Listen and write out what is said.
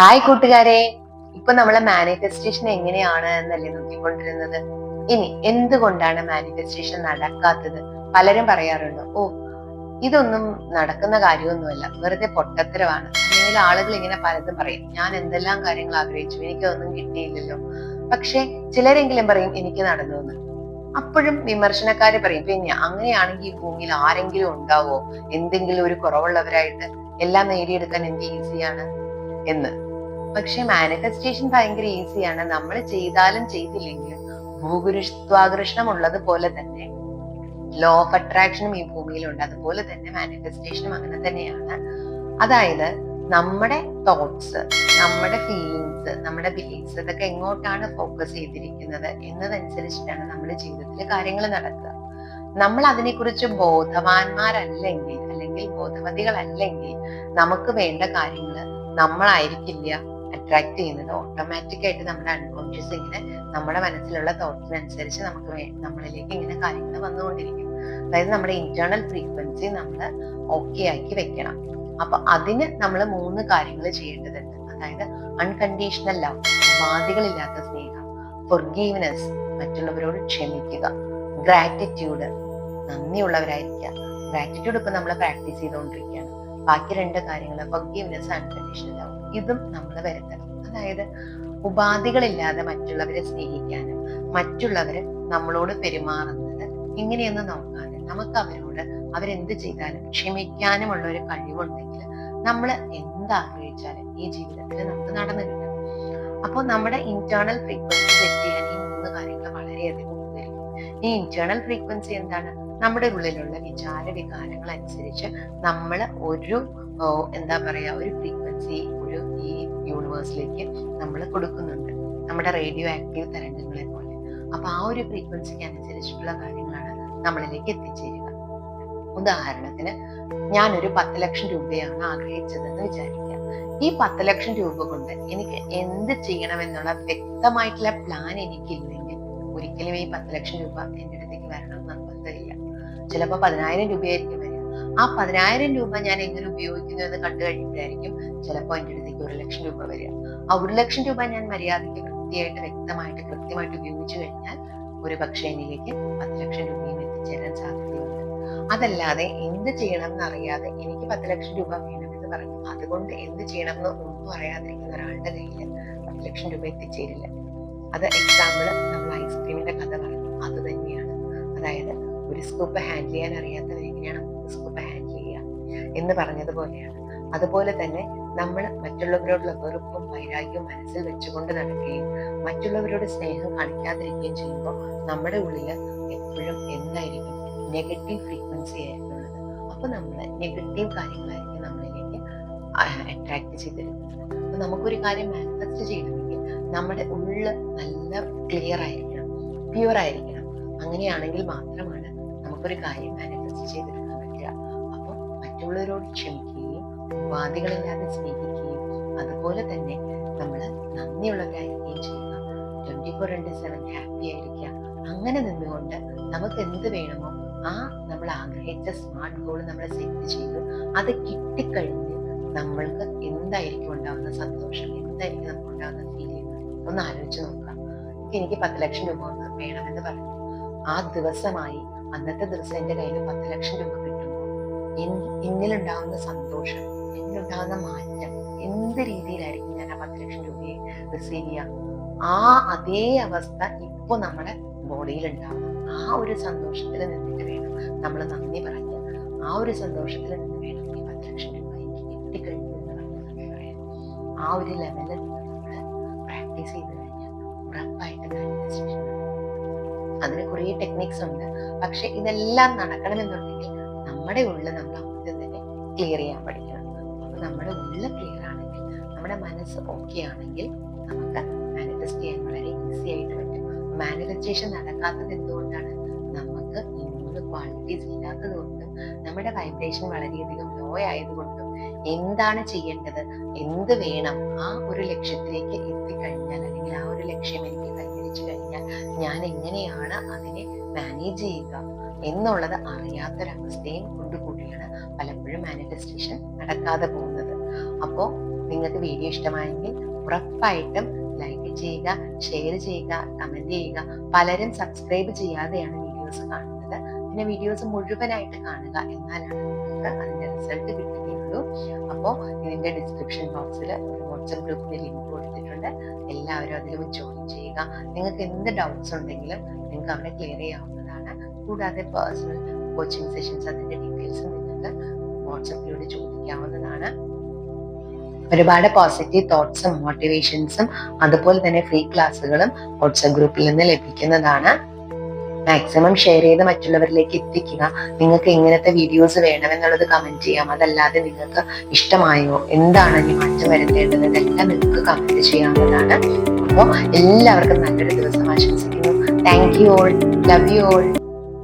Hi കൂട്ടുകാരെ, ഇപ്പൊ നമ്മളെ മാനിഫെസ്റ്റേഷൻ എങ്ങനെയാണ് എന്നല്ലേ നോക്കിക്കൊണ്ടിരുന്നത്. ഇനി എന്തുകൊണ്ടാണ് മാനിഫെസ്റ്റേഷൻ നടക്കാത്തത്? പലരും പറയാറുണ്ട്, ഓ ഇതൊന്നും നടക്കുന്ന കാര്യമൊന്നുമല്ല, വെറുതെ പൊട്ടത്തരമാണ്. അല്ലെങ്കിൽ ആളുകൾ ഇങ്ങനെ പലതും പറയും, ഞാൻ എന്തെല്ലാം കാര്യങ്ങൾ ആഗ്രഹിച്ചു, എനിക്കൊന്നും കിട്ടിയില്ലല്ലോ. പക്ഷെ ചിലരെങ്കിലും പറയും എനിക്ക് നടന്നു എന്ന്. അപ്പോഴും വിമർശനക്കാര് പറയും, പിന്നെ അങ്ങനെയാണെങ്കിൽ ഈ ഭൂമിയിൽ ആരെങ്കിലും ഉണ്ടാവോ എന്തെങ്കിലും ഒരു കുറവുള്ളവരായിട്ട്? എല്ലാം നേടിയെടുക്കാൻ എന്ത് ഈസിയാണ് എന്ന്. പക്ഷെ മാനിഫെസ്റ്റേഷൻ ഭയങ്കര ഈസിയാണ്. നമ്മൾ ചെയ്താലും ചെയ്തില്ലെങ്കിലും ഭൂഗുരുത്വാകർഷണം ഉള്ളത് പോലെ തന്നെ ലോ ഓഫ് അട്രാക്ഷനും ഈ ഭൂമിയിലുണ്ട്. അതുപോലെ തന്നെ മാനിഫെസ്റ്റേഷനും അങ്ങനെ തന്നെയാണ്. അതായത് നമ്മുടെ തോട്ട്സ്, നമ്മുടെ ഫീലിങ്സ്, നമ്മുടെ ബിലീഫ്സ് ഇതൊക്കെ എങ്ങോട്ടാണ് ഫോക്കസ് ചെയ്തിരിക്കുന്നത് എന്നതനുസരിച്ചിട്ടാണ് നമ്മുടെ ജീവിതത്തിൽ കാര്യങ്ങൾ നടക്കുക. നമ്മൾ അതിനെക്കുറിച്ച് ബോധവാന്മാരല്ലെങ്കിൽ അല്ലെങ്കിൽ ബോധവതികളല്ലെങ്കിൽ നമുക്ക് വേണ്ട കാര്യങ്ങൾ നമ്മളായിരിക്കില്ല അട്രാക്ട് ചെയ്യുന്നത്. ഓട്ടോമാറ്റിക് ആയിട്ട് നമ്മുടെ അൺകോൺഷ്യസ് ഇങ്ങനെ നമ്മുടെ മനസ്സിലുള്ള തോട്ട്സിനനുസരിച്ച് നമ്മളിലേക്ക് ഇങ്ങനെ കാര്യങ്ങൾ വന്നുകൊണ്ടിരിക്കും. അതായത് നമ്മുടെ ഇന്റേണൽ ഫ്രീക്വൻസി നമ്മൾ ഓക്കെ ആക്കി വെക്കണം. അപ്പൊ അതിന് നമ്മൾ 3 കാര്യങ്ങൾ ചെയ്യേണ്ടതുണ്ട്. അതായത് അൺകണ്ടീഷണൽ ലവ്, ബാധികളില്ലാത്ത സ്നേഹം, ഫൊർഗീവ്നെസ്, മറ്റുള്ളവരോട് ക്ഷമിക്കുക, ഗ്രാറ്റിറ്റ്യൂഡ്, നന്ദിയുള്ളവരായിരിക്കുക. ഗ്രാറ്റിറ്റ്യൂഡ് ഇപ്പൊ നമ്മൾ പ്രാക്ടീസ് ചെയ്തുകൊണ്ടിരിക്കുകയാണ്. ബാക്കി 2 കാര്യങ്ങൾ ഫൊർഗീവ്നെസ്, അൺകണ്ടീഷണൽ ലവ്, ഇതും നമ്മൾ വരുത്തണം. അതായത് ഉപാധികളില്ലാതെ മറ്റുള്ളവരെ സ്നേഹിക്കാനും മറ്റുള്ളവര് നമ്മളോട് പെരുമാറുന്നത് ഇങ്ങനെയൊന്നും നോക്കാതെ നമുക്ക് അവരോട് അവരെന്ത് ചെയ്താലും ക്ഷമിക്കാനുമുള്ള ഒരു കഴിവുണ്ടെങ്കിൽ നമ്മൾ എന്താഗ്രഹിച്ചാലും ഈ ജീവിതത്തിൽ നമുക്ക് നടന്നു കിട്ടും. അപ്പോൾ നമ്മുടെ ഇന്റേണൽ ഫ്രീക്വൻസി സെറ്റ് ചെയ്യാൻ ഈ 3 കാര്യങ്ങൾ വളരെയധികം ഉപകരിക്കും. ഈ ഇന്റേണൽ ഫ്രീക്വൻസി എന്താണ്? നമ്മുടെ ഉള്ളിലുള്ള വിചാര വികാരങ്ങൾ അനുസരിച്ച് നമ്മൾ ഒരു ഒരു ഫ്രീക്വൻസി ഈ യൂണിവേഴ്സിലേക്ക് നമ്മൾ കൊടുക്കുന്നുണ്ട്, നമ്മുടെ റേഡിയോ ആക്റ്റീവ് തരംഗങ്ങളെ പോലെ. അപ്പൊ ആ ഒരു ഫ്രീക്വൻസിക്ക് അനുസരിച്ചിട്ടുള്ള കാര്യങ്ങളാണ് നമ്മളിലേക്ക് എത്തിച്ചേരുക. ഉദാഹരണത്തിന്, ഞാനൊരു 10 ലക്ഷം രൂപയാണ് ആഗ്രഹിച്ചതെന്ന് വിചാരിക്കുക. ഈ 10 ലക്ഷം രൂപ കൊണ്ട് എനിക്ക് എന്ത് ചെയ്യണമെന്നുള്ള വ്യക്തമായിട്ടുള്ള പ്ലാൻ എനിക്കില്ലെങ്കിൽ ഒരിക്കലും ഈ 10 ലക്ഷം രൂപ എന്റെ അടുത്തേക്ക് വരണം എന്ന് നിർബന്ധമില്ല. ചിലപ്പോൾ 10,000 രൂപയായിരിക്കും വരിക. ആ 10,000 രൂപ ഞാൻ എങ്ങനെ ഉപയോഗിക്കുന്നു എന്ന് കണ്ടു കഴിയുമ്പോഴായിരിക്കും ചിലപ്പോൾ എന്റെ അടുത്തേക്ക് 1 ലക്ഷം രൂപ വരിക. ആ 1 ലക്ഷം രൂപ ഞാൻ മര്യാദയ്ക്ക് വ്യക്തമായിട്ട് കൃത്യമായിട്ട് ഉപയോഗിച്ചു കഴിഞ്ഞാൽ ഒരു പക്ഷേ എന്നിലേക്ക് 10 ലക്ഷം രൂപയും എത്തിച്ചേരാൻ സാധ്യതയുണ്ട്. അതല്ലാതെ എന്ത് ചെയ്യണം എന്നറിയാതെ എനിക്ക് 10 ലക്ഷം രൂപ വേണമെന്ന് പറഞ്ഞു അതുകൊണ്ട് എന്ത് ചെയ്യണം എന്ന് ഒന്നും അറിയാതിരിക്കുന്ന ഒരാളുടെ കയ്യിൽ 10 ലക്ഷം രൂപ എത്തിച്ചേരില്ല. അത് എക്സാമ്പിൾ നമ്മൾ ഐസ്ക്രീമിന്റെ കഥ പറഞ്ഞു, അത് തന്നെയാണ്. അതായത് ഒരു സ്കൂപ്പ് ഹാൻഡിൽ ചെയ്യാൻ അറിയാത്തവർ എങ്ങനെയാണ് 3 സ്കൂപ്പ് ഹാൻഡിൽ ചെയ്യുക എന്ന് പറഞ്ഞതുപോലെയാണ്. അതുപോലെ തന്നെ നമ്മൾ മറ്റുള്ളവരോടുള്ള വെറുപ്പും വൈരാഗ്യവും മനസ്സിൽ വെച്ചുകൊണ്ട് നടക്കുകയും മറ്റുള്ളവരോട് സ്നേഹം കാണിക്കാതിരിക്കുകയും ചെയ്യുമ്പോൾ നമ്മുടെ ഉള്ളിൽ എപ്പോഴും എന്തായിരിക്കും? നെഗറ്റീവ് ഫ്രീക്വൻസി ആയിരിക്കും ഉള്ളത്. അപ്പൊ നമ്മൾ നെഗറ്റീവ് കാര്യങ്ങളായിരിക്കും നമ്മളിലേക്ക് അട്രാക്ട് ചെയ്തിരുന്നത്. അപ്പൊ നമുക്കൊരു കാര്യം മാനിഫെസ്റ്റ് ചെയ്യണമെങ്കിൽ നമ്മുടെ ഉള്ളിൽ നല്ല ക്ലിയർ ആയിരിക്കണം, പ്യുവർ ആയിരിക്കണം. അങ്ങനെയാണെങ്കിൽ മാത്രമാണ് നമുക്കൊരു കാര്യം മാനിഫെസ്റ്റ് ചെയ്തെടുക്കാൻ പറ്റുക. അപ്പോൾ മറ്റുള്ളവരോട് ക്ഷമിക്കുകയും ഉപാധികളില്ലാതെ സ്നേഹിക്കുകയും അതുപോലെ തന്നെ നമ്മൾ നന്ദിയുള്ളവരായിരിക്കുകയും ചെയ്യുക. 24/7 ഹാപ്പി ആയിരിക്കുക. അങ്ങനെ നിന്നുകൊണ്ട് നമുക്ക് എന്ത് വേണമോ ആ നമ്മൾ ആഗ്രഹിച്ച സ്മാർട്ട് ഗോൾ നമ്മൾ സെറ്റ് ചെയ്തു അത് കിട്ടിക്കഴിഞ്ഞ് നമ്മൾക്ക് എന്തായിരിക്കും ഉണ്ടാകുന്ന സന്തോഷം, എന്തായിരിക്കും നമുക്ക് ഉണ്ടാകുന്ന ഫീലിംഗ് ഒന്ന് ആലോചിച്ച് നോക്കാം. എനിക്ക് 10 ലക്ഷം രൂപ വേണമെന്ന് പറഞ്ഞു. ആ ദിവസമായി അന്നത്തെ ദിവസം എൻ്റെ കയ്യിൽ 10 ലക്ഷം രൂപ കിട്ടുമ്പോൾ എന്നിലുണ്ടാകുന്ന സന്തോഷം, എന്നിലുണ്ടാകുന്ന മാറ്റം, എന്ത് രീതിയിലായിരിക്കും ഞാൻ ആ 10 ലക്ഷം രൂപയെ റിസീവ് ചെയ്യുക? ആ അതേ അവസ്ഥ ഇപ്പൊ നമ്മുടെ ബോഡിയിൽ ഉണ്ടാവും. ആ ഒരു സന്തോഷത്തിൽ നിന്നിട്ട് വേണം നമ്മൾ നന്ദി പറയാൻ. ആ ഒരു സന്തോഷത്തിൽ നിന്ന് വേണം ഈ 10 ലക്ഷം രൂപ എനിക്ക് കിട്ടിക്കഴിഞ്ഞു എന്ന് പറഞ്ഞ് പറയാൻ. ആ ഒരു ലെവലിൽ നമ്മൾ പ്രാക്ടീസ് ചെയ്ത് കഴിഞ്ഞാൽ ഉറപ്പായിട്ട് മാനിഫെസ്റ്റേഷൻ. അതിന് കുറേ ടെക്നിക്സ് ഉണ്ട്. പക്ഷെ ഇതെല്ലാം നടക്കണമെന്നുണ്ടെങ്കിൽ നമ്മുടെ ഉള്ളിൽ നമ്മൾ ആദ്യം തന്നെ ക്ലിയർ ചെയ്യാൻ പഠിക്കണം. അപ്പൊ നമ്മുടെ ഉള്ളിൽ ക്ലിയർ ആണെങ്കിൽ, നമ്മുടെ മനസ്സ് ഓക്കെ ആണെങ്കിൽ നമുക്ക് മാനിഫെസ്റ്റ് ചെയ്യാൻ വളരെ ഈസി ആയിട്ട് പറ്റും. മാനിഫെസ്റ്റേഷൻ നടക്കാത്തത് എന്തുകൊണ്ടാണ്? നമുക്ക് ഈ 3 ക്വാളിറ്റീസ് ഇല്ലാത്തത് കൊണ്ടും നമ്മുടെ വൈബ്രേഷൻ വളരെയധികം ലോ ആയതുകൊണ്ടും എന്താണ് ചെയ്യേണ്ടത്, എന്ത് വേണം, ആ ഒരു ലക്ഷ്യത്തിലേക്ക് എത്തിക്കഴിഞ്ഞാൽ അല്ലെങ്കിൽ ആ ഒരു ലക്ഷ്യം എനിക്ക് കൈവരിച്ചു കഴിഞ്ഞാൽ ഞാൻ എങ്ങനെയാണ് അതിനെ മാനേജ് ചെയ്യുക എന്നുള്ളത് അറിയാത്തൊരവസ്ഥയും കൊണ്ടുകൂടിയാണ് പലപ്പോഴും മാനിഫെസ്റ്റേഷൻ നടക്കാതെ പോകുന്നത്. അപ്പോൾ നിങ്ങൾക്ക് വീഡിയോ ഇഷ്ടമായെങ്കിൽ ഉറപ്പായിട്ടും ലൈക്ക് ചെയ്യുക, ഷെയർ ചെയ്യുക, കമന്റ് ചെയ്യുക. പലരും സബ്സ്ക്രൈബ് ചെയ്യാതെയാണ് വീഡിയോസ് കാണുന്നത്. പിന്നെ വീഡിയോസ് മുഴുവനായിട്ട് കാണുക, എന്നാലാണ് നിങ്ങൾക്ക് അതിന്റെ റിസൾട്ട് കിട്ടുകയുള്ളൂ. അപ്പോൾ ഇതിന്റെ ഡിസ്ക്രിപ്ഷൻ ബോക്സിൽ ഒരു വാട്സ്ആപ്പ് ഗ്രൂപ്പിന്റെ ലിങ്ക് കൊടുത്തിട്ടുണ്ട്. എല്ലാവരും അതിലും ജോയിൻ ചെയ്യുക. നിങ്ങൾക്ക് എന്ത് ഡൗട്ട്സ് ഉണ്ടെങ്കിലും നിങ്ങൾക്ക് അവിടെ ക്ലിയർ ചെയ്യാവുന്നതാണ്. കൂടാതെ പേഴ്സണൽ കോച്ചിങ് സെഷൻസ് അതിന്റെ ഡീറ്റെയിൽസ് നിങ്ങൾക്ക് വാട്സപ്പിലൂടെ ചോദിക്കാവുന്നതാണ്. ഒരുപാട് പോസിറ്റീവ് തോട്ട്സും മോട്ടിവേഷൻസും അതുപോലെ തന്നെ ഫ്രീ ക്ലാസ്സുകളും വാട്സ്ആപ്പ് ഗ്രൂപ്പിൽ നിന്ന് ലഭിക്കുന്നതാണ്. മാക്സിമം ഷെയർ ചെയ്ത് മറ്റുള്ളവരിലേക്ക് എത്തിക്കുക. നിങ്ങൾക്ക് ഇങ്ങനത്തെ വീഡിയോസ് വേണമെന്നുള്ളത് കമന്റ് ചെയ്യാം. അതല്ലാതെ നിങ്ങൾക്ക് ഇഷ്ടമായോ, എന്താണ് ഇനി മാറ്റം വരുത്തേണ്ടത്, ഇതെല്ലാം നിങ്ങൾക്ക് കമന്റ് ചെയ്യാവുന്നതാണ്. അപ്പോൾ എല്ലാവർക്കും നല്ലൊരു ദിവസം ആശംസിക്കുന്നു. Thank you all, love you all.